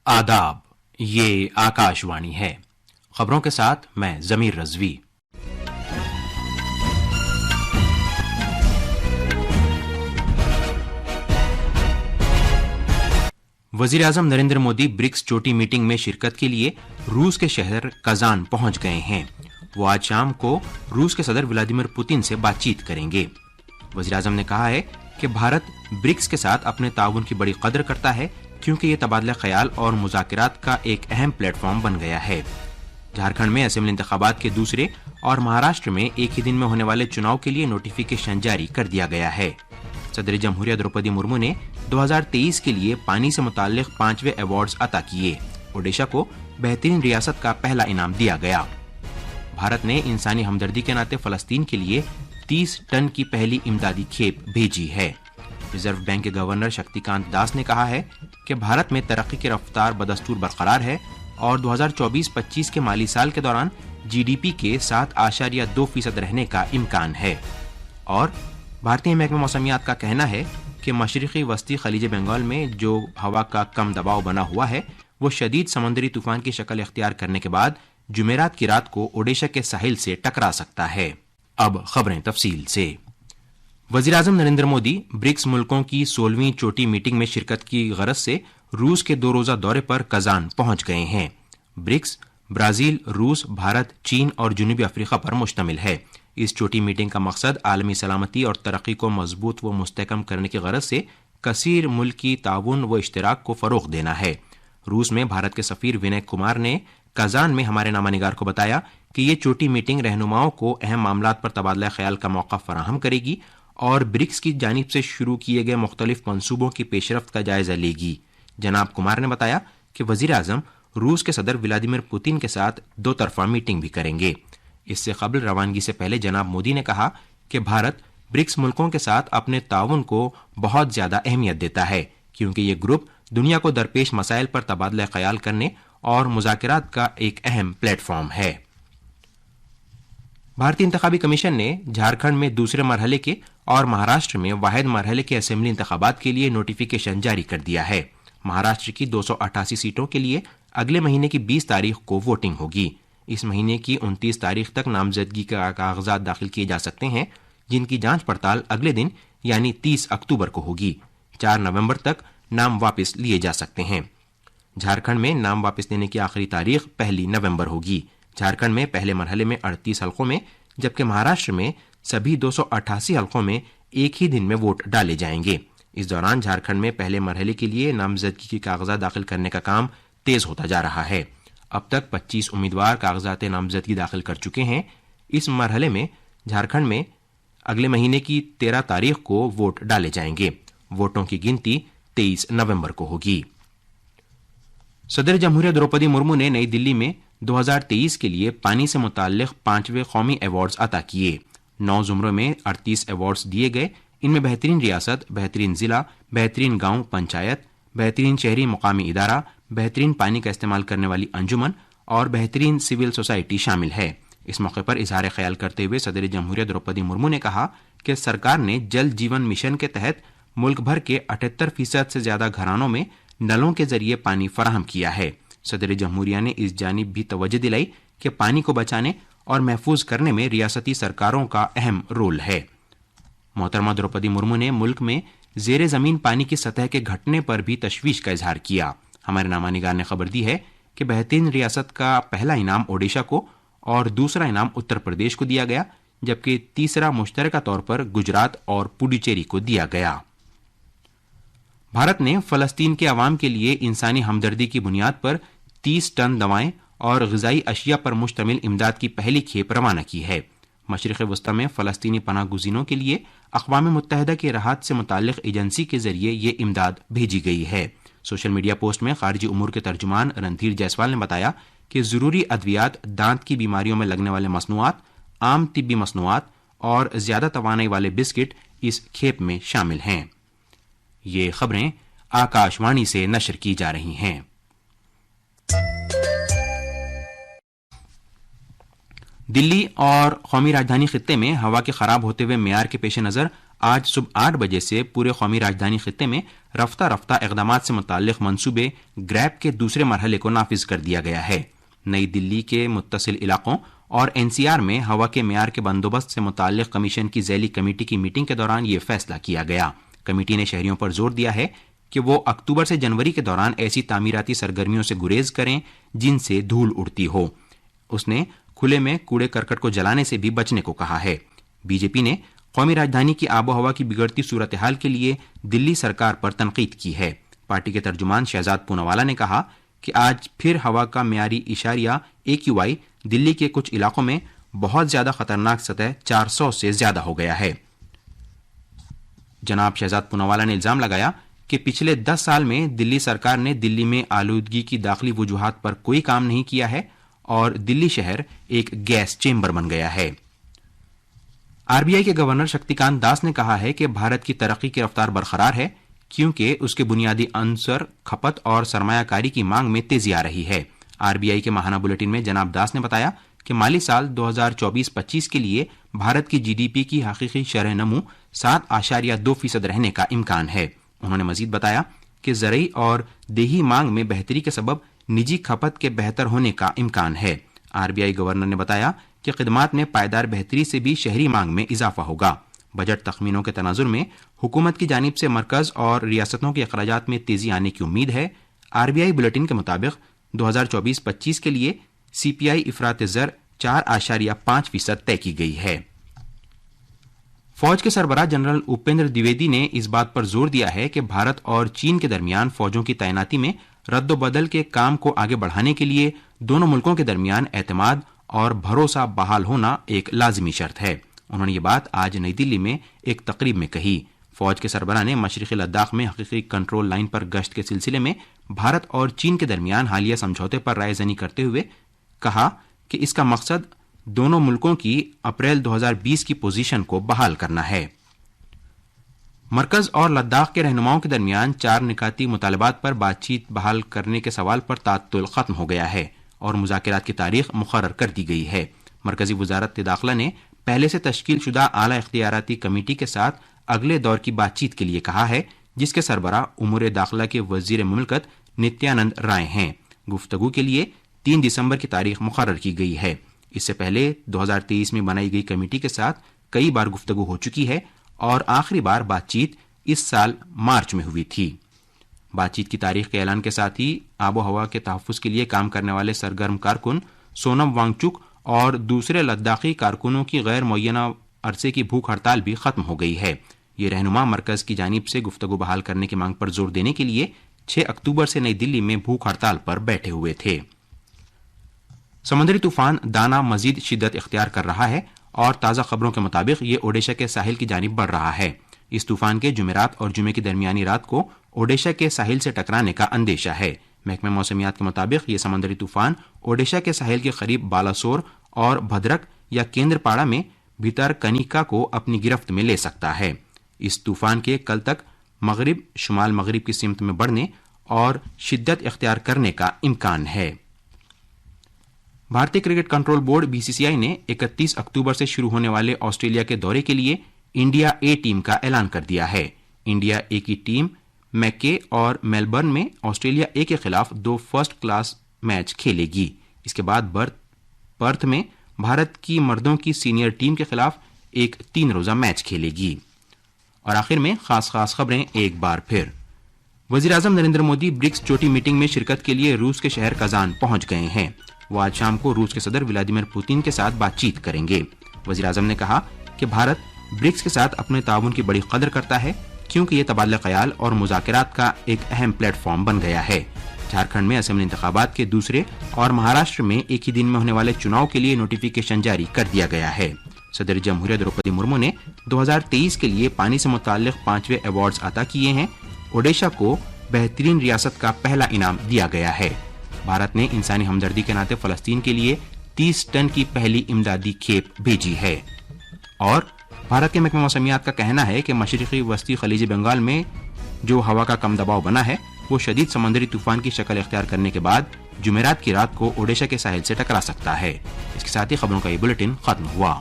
آداب، یہ آکاشوانی ہے۔ خبروں کے ساتھ میں ضمیر رضوی۔ وزیر اعظم نریندر مودی برکس چوٹی میٹنگ میں شرکت کے لیے روس کے شہر کازان پہنچ گئے ہیں۔ وہ آج شام کو روس کے صدر ولادیمیر پوتن سے بات چیت کریں گے۔ وزیر اعظم نے کہا ہے کہ بھارت برکس کے ساتھ اپنے تعاون کی بڑی قدر کرتا ہے، کیونکہ یہ تبادلہ خیال اور مذاکرات کا ایک اہم پلیٹ فارم بن گیا ہے۔ جھارکھنڈ میں اسمبلی انتخابات کے دوسرے اور مہاراشٹر میں ایک ہی دن میں ہونے والے چناؤ کے لیے نوٹیفیکیشن جاری کر دیا گیا ہے۔ صدر جمہوریہ دروپدی مرمو نے 2023 کے لیے پانی سے متعلق 5ویں ایوارڈز عطا کیے۔ اوڈیشہ کو بہترین ریاست کا پہلا انعام دیا گیا۔ بھارت نے انسانی ہمدردی کے ناطے فلسطین کے لیے 30 ٹن کی پہلی امدادی کھیپ بھیجی ہے۔ ریزرو بینک کے گورنر شکتی کانت داس نے کہا ہے کہ بھارت میں ترقی کی رفتار بدستور برقرار ہے اور 2024-25 کے مالی سال کے دوران جی ڈی پی کے 7.2% رہنے کا امکان ہے۔ اور بھارتی محکمہ موسمیات کا کہنا ہے کہ مشرقی وسطی خلیج بنگال میں جو ہوا کا کم دباؤ بنا ہوا ہے وہ شدید سمندری طوفان کی شکل اختیار کرنے کے بعد جمعرات کی رات کو اوڈیشہ کے ساحل سے ٹکرا سکتا ہے۔ اب خبریں تفصیل سے۔ وزیر اعظم نریندر مودی برکس ملکوں کی 16ویں چوٹی میٹنگ میں شرکت کی غرض سے روس کے 2 روزہ دورے پر کازان پہنچ گئے ہیں۔ برکس برازیل، روس، بھارت، چین اور جنوبی افریقہ پر مشتمل ہے۔ اس چوٹی میٹنگ کا مقصد عالمی سلامتی اور ترقی کو مضبوط و مستحکم کرنے کی غرض سے کثیر ملکی تعاون و اشتراک کو فروغ دینا ہے۔ روس میں بھارت کے سفیر ونے کمار نے کازان میں ہمارے نامہ نگار کو بتایا کہ یہ چوٹی میٹنگ رہنماؤں کو اہم معاملات پر تبادلہ خیال کا موقع فراہم کرے گی اور برکس کی جانب سے شروع کیے گئے مختلف منصوبوں کی پیش رفت کا جائزہ لے گی۔ جناب کمار نے بتایا کہ وزیر اعظم روس کے صدر ولادیمیر پوتن کے ساتھ 2 طرفہ میٹنگ بھی کریں گے۔ اس سے قبل روانگی سے پہلے جناب مودی نے کہا کہ بھارت برکس ملکوں کے ساتھ اپنے تعاون کو بہت زیادہ اہمیت دیتا ہے، کیونکہ یہ گروپ دنیا کو درپیش مسائل پر تبادلہ خیال کرنے اور مذاکرات کا ایک اہم پلیٹ فارم ہے۔ بھارتی انتخابی کمیشن نے جھارکھنڈ میں دوسرے مرحلے کے اور مہاراشٹر میں واحد مرحلے کے اسمبلی انتخابات کے لیے نوٹیفیکیشن جاری کر دیا ہے۔ مہاراشٹر کی 288 سیٹوں کے لیے اگلے مہینے کی 20 تاریخ کو ووٹنگ ہوگی۔ اس مہینے کی 29 تاریخ تک نامزدگی کا کاغذات داخل کیے جا سکتے ہیں، جن کی جانچ پڑتال اگلے دن یعنی 30 اکتوبر کو ہوگی۔ 4 نومبر تک نام واپس لیے جا سکتے ہیں۔ جھارکھنڈ میں نام واپس لینے کی آخری تاریخ 1 نومبر ہوگی۔ جھارکھنڈ میں پہلے مرحلے میں 38 حلقوں میں، جبکہ مہاراشٹر میں سبھی 288 حلقوں میں ایک ہی دن میں ووٹ ڈالے جائیں گے۔ اس دوران جھارکھنڈ میں پہلے مرحلے کے لیے نامزدگی کے کاغذات داخل کرنے کا کام تیز ہوتا جا رہا ہے۔ اب تک 25 امیدوار کاغذات نامزدگی داخل کر چکے ہیں۔ اس مرحلے میں جھارکھنڈ میں اگلے مہینے کی 13 تاریخ کو ووٹ ڈالے جائیں گے۔ ووٹوں کی گنتی 23 نومبر کو ہوگی۔ صدر جمہوریہ دروپدی مرمو نے نئی دلی میں 2023 کے لیے پانی سے متعلق 5ویں قومی ایوارڈز عطا کیے۔ 9 زمروں میں 38 ایوارڈز دیے گئے۔ ان میں بہترین ریاست، بہترین ضلع، بہترین گاؤں پنچایت، بہترین شہری مقامی ادارہ، بہترین پانی کا استعمال کرنے والی انجمن اور بہترین سول سوسائٹی شامل ہے۔ اس موقع پر اظہار خیال کرتے ہوئے صدر جمہوریہ دروپدی مرمو نے کہا کہ سرکار نے جل جیون مشن کے تحت ملک بھر کے 78% سے زیادہ گھرانوں میں نلوں کے ذریعے پانی فراہم کیا ہے۔ صدر جمہوریہ نے اس جانب بھی توجہ دلائی کہ پانی کو بچانے اور محفوظ کرنے میں ریاستی سرکاروں کا اہم رول ہے۔ محترمہ دروپدی مرمو نے ملک میں زیر زمین پانی کی سطح کے گھٹنے پر بھی تشویش کا اظہار کیا۔ ہمارے نامہ نگار نے خبر دی ہے کہ بہترین ریاست کا پہلا انعام اوڈیشہ کو اور دوسرا انعام اتر پردیش کو دیا گیا، جبکہ تیسرا مشترکہ طور پر گجرات اور پڈوچیری کو دیا گیا۔ بھارت نے فلسطین کے عوام کے لیے انسانی ہمدردی کی بنیاد پر 30 ٹن دوائیں اور غذائی اشیاء پر مشتمل امداد کی پہلی کھیپ روانہ کی ہے۔ مشرق وسطی میں فلسطینی پناہ گزینوں کے لیے اقوام متحدہ کی راحت سے متعلق ایجنسی کے ذریعے یہ امداد بھیجی گئی ہے۔ سوشل میڈیا پوسٹ میں خارجی امور کے ترجمان رندھیر جیسوال نے بتایا کہ ضروری ادویات، دانت کی بیماریوں میں لگنے والے مصنوعات، عام طبی مصنوعات اور زیادہ توانائی والے بسکٹ اس کھیپ میں شامل ہیں۔ یہ خبریں آکاشوانی سے نشر کی جا رہی ہیں۔ دلی اور قومی راجدھانی خطے میں ہوا کے خراب ہوتے ہوئے معیار کے پیش نظر آج صبح 8 بجے سے پورے قومی راجدھانی خطے میں رفتہ رفتہ اقدامات سے متعلق منصوبے گریپ کے دوسرے مرحلے کو نافذ کر دیا گیا ہے۔ نئی دلی کے متصل علاقوں اور NCR میں ہوا کے معیار کے بندوبست سے متعلق کمیشن کی ذیلی کمیٹی کی میٹنگ کے دوران یہ فیصلہ کیا گیا۔ کمیٹی نے شہریوں پر زور دیا ہے کہ وہ اکتوبر سے جنوری کے دوران ایسی تعمیراتی سرگرمیوں سے گریز کریں جن سے دھول اڑتی ہو۔ اس نے کھلے میں کوڑے کرکٹ کو جلانے سے بھی بچنے کو کہا ہے۔ بی جے پی نے قومی راجدھانی کی آب و ہوا کی بگڑتی صورتحال کے لیے دلی سرکار پر تنقید کی ہے۔ پارٹی کے ترجمان شہزاد پوناوالا نے کہا کہ آج پھر ہوا کا معیاری اشاریہ AQI دلی کے کچھ علاقوں میں بہت زیادہ خطرناک سطح 400 سے زیادہ ہو گیا ہے۔ جناب شہزاد پوناوالا نے الزام لگایا کہ پچھلے 10 سال میں دلی سرکار نے دلی میں آلودگی کی داخلی وجوہات پر کوئی کام نہیں کیا ہے اور دلی شہر ایک گیس چیمبر بن گیا ہے۔ RBI کے گورنر شکتی کانت داس نے کہا ہے کہ بھارت کی ترقی کی رفتار برقرار ہے کیونکہ اس کے بنیادی عنصر کھپت اور سرمایہ کاری کی مانگ میں تیزی آ رہی ہے۔ RBI کے ماہانہ بلیٹن میں جناب داس نے بتایا کہ مالی سال 2024-25 کے لیے بھارت کی GDP کی حقیقی شرح نمو 7.2% رہنے کا امکان ہے۔ انہوں نے مزید بتایا کہ زرعی اور دیہی مانگ میں بہتری کے سبب نجی کھپت کے بہتر ہونے کا امکان ہے۔ RBI گورنر نے بتایا کہ خدمات میں پائیدار بہتری سے بھی شہری مانگ میں اضافہ ہوگا۔ بجٹ تخمینوں کے تناظر میں حکومت کی جانب سے مرکز اور ریاستوں کے اخراجات میں تیزی آنے کی امید ہے۔ RBI بلیٹن کے مطابق 2024-25 کے لیے CPI افراط زر 4.5% طے کی گئی ہے۔ فوج کے سربراہ جنرل اپیندر دویدی نے اس بات پر زور دیا ہے کہ بھارت اور چین کے درمیان فوجوں کی تعیناتی میں رد و بدل کے کام کو آگے بڑھانے کے لیے دونوں ملکوں کے درمیان اعتماد اور بھروسہ بحال ہونا ایک لازمی شرط ہے۔ انہوں نے یہ بات آج نئی دلی میں ایک تقریب میں کہی۔ فوج کے سربراہ نے مشرقی لداخ میں حقیقی کنٹرول لائن پر گشت کے سلسلے میں بھارت اور چین کے درمیان حالیہ سمجھوتے پر رائے زنی کرتے ہوئے کہا کہ اس کا مقصد دونوں ملکوں کی اپریل 2020 کی پوزیشن کو بحال کرنا ہے۔ مرکز اور لداخ کے رہنماؤں کے درمیان 4 نکاتی مطالبات پر بات چیت بحال کرنے کے سوال پر تعطل ختم ہو گیا ہے اور مذاکرات کی تاریخ مقرر کر دی گئی ہے۔ مرکزی وزارت داخلہ نے پہلے سے تشکیل شدہ اعلی اختیاراتی کمیٹی کے ساتھ اگلے دور کی بات چیت کے لیے کہا ہے، جس کے سربراہ امور داخلہ کے وزیر مملکت نتیانند رائے ہیں۔ گفتگو کے لیے 3 دسمبر کی تاریخ مقرر کی گئی ہے۔ اس سے پہلے 2023 میں بنائی گئی کمیٹی کے ساتھ کئی بار گفتگو ہو چکی ہے اور آخری بار بات چیت اس سال مارچ میں ہوئی تھی۔ بات چیت کی تاریخ کے اعلان کے ساتھ ہی آب و ہوا کے تحفظ کے لیے کام کرنے والے سرگرم کارکن سونم وانگچک اور دوسرے لداخی کارکنوں کی غیر معینہ عرصے کی بھوک ہڑتال بھی ختم ہو گئی ہے۔ یہ رہنما مرکز کی جانب سے گفتگو بحال کرنے کی مانگ پر زور دینے کے لیے 6 اکتوبر سے نئی دلی میں بھوک ہڑتال پر بیٹھے ہوئے تھے۔ سمندری طوفان دانا مزید شدت اختیار کر رہا ہے اور تازہ خبروں کے مطابق یہ اوڈیشہ کے ساحل کی جانب بڑھ رہا ہے۔ اس طوفان کے جمعرات اور جمعے کی درمیانی رات کو اوڈیشہ کے ساحل سے ٹکرانے کا اندیشہ ہے۔ محکمہ موسمیات کے مطابق یہ سمندری طوفان اوڈیشہ کے ساحل کے قریب بالاسور اور بھدرک یا کیندر پاڑا میں بھیتر کنیکا کو اپنی گرفت میں لے سکتا ہے۔ اس طوفان کے کل تک مغرب شمال مغرب کی سمت میں بڑھنے اور شدت اختیار کرنے کا امکان ہے۔ بھارتی کرکٹ کنٹرول بورڈ BCCI نے 31 اکتوبر سے شروع ہونے والے آسٹریلیا کے دورے کے لیے انڈیا اے ٹیم کا اعلان کر دیا ہے۔ انڈیا اے کی ٹیم میکے اور میلبرن میں آسٹریلیا اے کے خلاف 2 فرسٹ کلاس میچ کھیلے گی۔ اس کے بعد پرتھ میں بھارت کی مردوں کی سینئر ٹیم کے خلاف ایک 3 روزہ میچ کھیلے گی۔ اور آخر میں خاص خبریں ایک بار پھر۔ وزیراعظم نریندر مودی برکس چوٹی میٹنگ میں شرکت کے لیے روس کے شہر کازان پہنچ گئے ہیں۔ وہ آج شام کو روس کے صدر ولادیمیر پوتین کے ساتھ بات چیت کریں گے۔ وزیراعظم نے کہا کہ بھارت برکس کے ساتھ اپنے تعاون کی بڑی قدر کرتا ہے کیونکہ یہ تبادلہ خیال اور مذاکرات کا ایک اہم پلیٹ فارم بن گیا ہے۔ جھارکھنڈ میں اسمبلی انتخابات کے دوسرے اور مہاراشٹر میں ایک ہی دن میں ہونے والے چناؤ کے لیے نوٹیفیکیشن جاری کر دیا گیا ہے۔ صدر جمہوریہ دروپدی مرمو نے 2023 کے لیے پانی سے متعلق 5ویں ایوارڈز عطا کیے ہیں۔ اوڈیشہ کو بہترین ریاست کا پہلا انعام دیا گیا ہے۔ بھارت نے انسانی ہمدردی کے ناطے فلسطین کے لیے 30 ٹن کی پہلی امدادی کھیپ بھیجی ہے۔ اور بھارت کے محکمہ موسمیات کا کہنا ہے کہ مشرقی وسطی خلیج بنگال میں جو ہوا کا کم دباؤ بنا ہے وہ شدید سمندری طوفان کی شکل اختیار کرنے کے بعد جمعرات کی رات کو اوڈیشہ کے ساحل سے ٹکرا سکتا ہے۔ اس کے ساتھ ہی خبروں کا یہ بلیٹن ختم ہوا۔